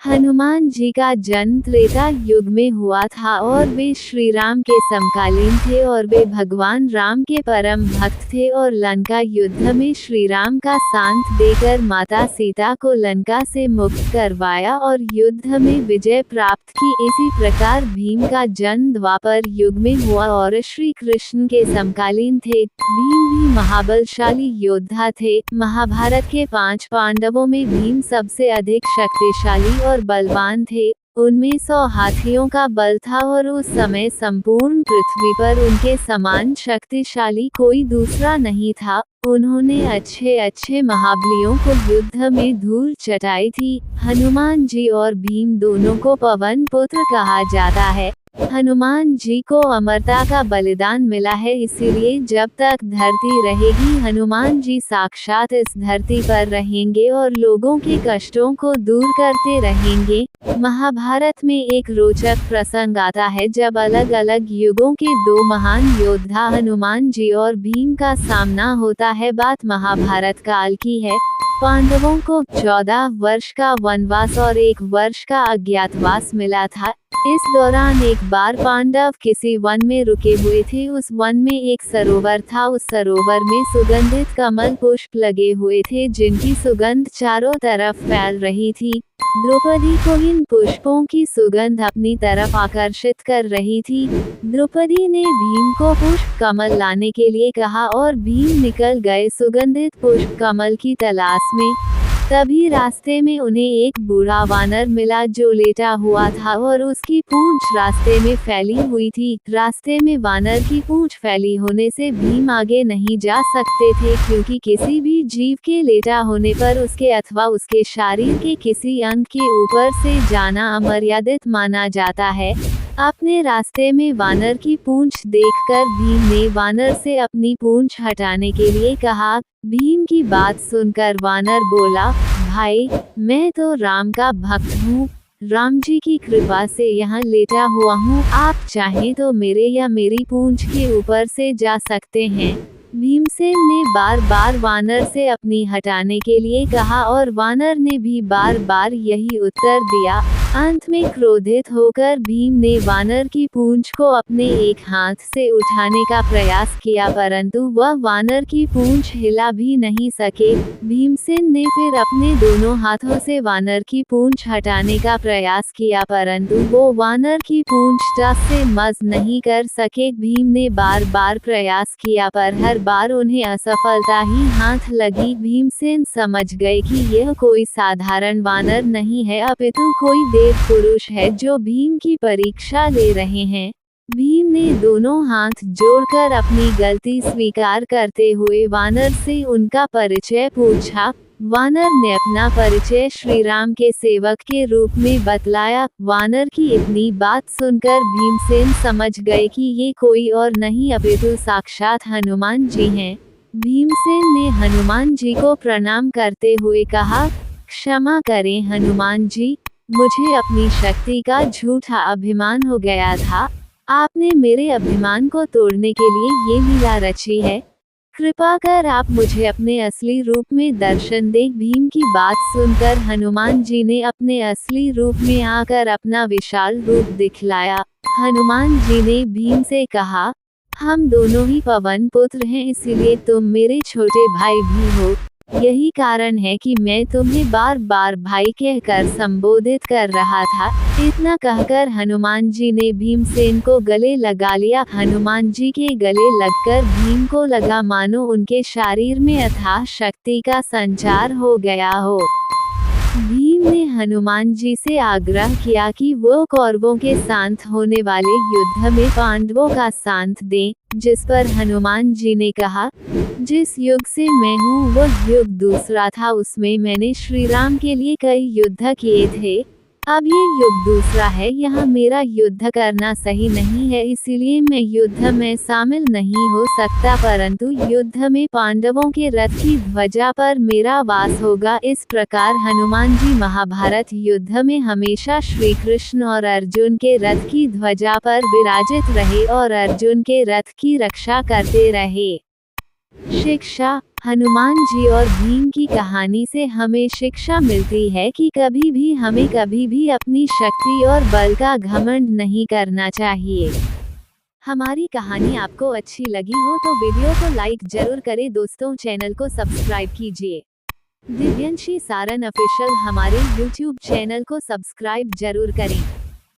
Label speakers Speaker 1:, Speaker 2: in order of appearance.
Speaker 1: हनुमान जी का जन्म त्रेता युग में हुआ था और वे श्री राम के समकालीन थे और वे भगवान राम के परम भक्त थे और लंका युद्ध में श्री राम का साथ देकर माता सीता को लंका से मुक्त करवाया और युद्ध में विजय प्राप्त की। इसी प्रकार भीम का जन्म द्वापर युग में हुआ और श्री कृष्ण के समकालीन थे। भीम भी महाबलशाली योद्धा थे। महाभारत के 5 पांडवों में भीम सबसे अधिक शक्तिशाली और बलवान थे। उनमें 100 हाथियों का बल था और उस समय संपूर्ण पृथ्वी पर उनके समान शक्तिशाली कोई दूसरा नहीं था। उन्होंने अच्छे महाबलियों को युद्ध में धूल चटाई थी। हनुमान जी और भीम दोनों को पवन पुत्र कहा जाता है। हनुमान जी को अमरता का बलिदान मिला है, इसीलिए जब तक धरती रहेगी हनुमान जी साक्षात इस धरती पर रहेंगे और लोगों के कष्टों को दूर करते रहेंगे। महाभारत में एक रोचक प्रसंग आता है जब अलग अलग युगों के 2 महान योद्धा हनुमान जी और भीम का सामना होता है। बात महाभारत काल की है। पांडवों को 14 वर्ष का वनवास और 1 वर्ष का अज्ञातवास मिला था। इस दौरान एक बार पांडव किसी वन में रुके हुए थे। उस वन में एक सरोवर था। उस सरोवर में सुगंधित कमल पुष्प लगे हुए थे जिनकी सुगंध चारों तरफ फैल रही थी। द्रौपदी को इन पुष्पों की सुगंध अपनी तरफ आकर्षित कर रही थी। द्रौपदी ने भीम को पुष्प कमल लाने के लिए कहा और भीम निकल गए सुगंधित पुष्प कमल की तलाश में। तभी रास्ते में उन्हें एक बूढ़ा वानर मिला जो लेटा हुआ था और उसकी पूंछ रास्ते में फैली हुई थी। रास्ते में वानर की पूंछ फैली होने से भीम आगे नहीं जा सकते थे, क्योंकि किसी भी जीव के लेटा होने पर उसके अथवा उसके शरीर के किसी अंग के ऊपर से जाना अमर्यादित माना जाता है। अपने रास्ते में वानर की पूंछ देखकर भीम ने वानर से अपनी पूंछ हटाने के लिए कहा। भीम की बात सुनकर वानर बोला, भाई, मैं तो राम का भक्त हूँ। राम जी की कृपा से यहाँ लेटा हुआ हूँ। आप चाहें तो मेरे या मेरी पूंछ के ऊपर से जा सकते हैं। भीमसेन ने बार बार वानर से अपनी हटाने के लिए कहा और वानर ने भी बार बार यही उत्तर दिया। अंत में क्रोधित होकर भीम ने वानर की पूंछ को अपने एक हाथ से उठाने का प्रयास किया, परंतु वह वानर की पूंछ हिला भी नहीं सके। भीमसेन ने फिर अपने दोनों हाथों से वानर की पूंछ हटाने का प्रयास किया, परंतु वो वानर की पूंछ टस से मस नहीं कर सके। भीम ने बार बार प्रयास किया पर हर बार उन्हें असफलता ही हाथ लगी। भीमसेन समझ गए कि यह कोई साधारण वानर नहीं है, अपितु कोई देव पुरुष है जो भीम की परीक्षा ले रहे हैं। भीम ने दोनों हाथ जोड़कर अपनी गलती स्वीकार करते हुए वानर से उनका परिचय पूछा। वानर ने अपना परिचय श्री राम के सेवक के रूप में बतलाया। वानर की इतनी बात सुनकर भीमसेन समझ गए कि ये कोई और नहीं अपितु साक्षात हनुमान जी हैं। भीमसेन ने हनुमान जी को प्रणाम करते हुए कहा, क्षमा करें हनुमान जी, मुझे अपनी शक्ति का झूठा अभिमान हो गया था। आपने मेरे अभिमान को तोड़ने के लिए ये लीला रची है। कृपा कर आप मुझे अपने असली रूप में दर्शन दें। भीम की बात सुनकर हनुमान जी ने अपने असली रूप में आकर अपना विशाल रूप दिखलाया। हनुमान जी ने भीम से कहा, हम दोनों ही पवन पुत्र हैं, इसलिए तुम मेरे छोटे भाई भी हो। यही कारण है कि मैं तुम्हें बार बार भाई कहकर संबोधित कर रहा था। इतना कहकर हनुमान जी ने भीमसेन को गले लगा लिया। हनुमान जी के गले लगकर भीम को लगा मानो उनके शरीर में अथाह शक्ति का संचार हो गया हो। भीम ने हनुमान जी से आग्रह किया कि वो कौरवों के साथ होने वाले युद्ध में पांडवों का साथ दें, जिस पर हनुमान जी ने कहा, जिस युग से मैं हूँ वह युग दूसरा था, उसमें मैंने श्री राम के लिए कई युद्ध किए थे। अब ये युग दूसरा है, यहाँ मेरा युद्ध करना सही नहीं है, इसीलिए मैं युद्ध में शामिल नहीं हो सकता, परंतु युद्ध में पांडवों के रथ की ध्वजा पर मेरा वास होगा। इस प्रकार हनुमान जी महाभारत युद्ध में हमेशा श्री कृष्ण और अर्जुन के रथ की ध्वजा पर विराजित रहे और अर्जुन के रथ की रक्षा करते रहे। शिक्षा। हनुमान जी और भीम की कहानी से हमें शिक्षा मिलती है कि हमें कभी भी अपनी शक्ति और बल का घमंड नहीं करना चाहिए। हमारी कहानी आपको अच्छी लगी हो तो वीडियो को लाइक जरूर करें दोस्तों, चैनल को सब्सक्राइब कीजिए। दिव्यांशी सारन ऑफिशियल हमारे YouTube चैनल को सब्सक्राइब जरूर करें।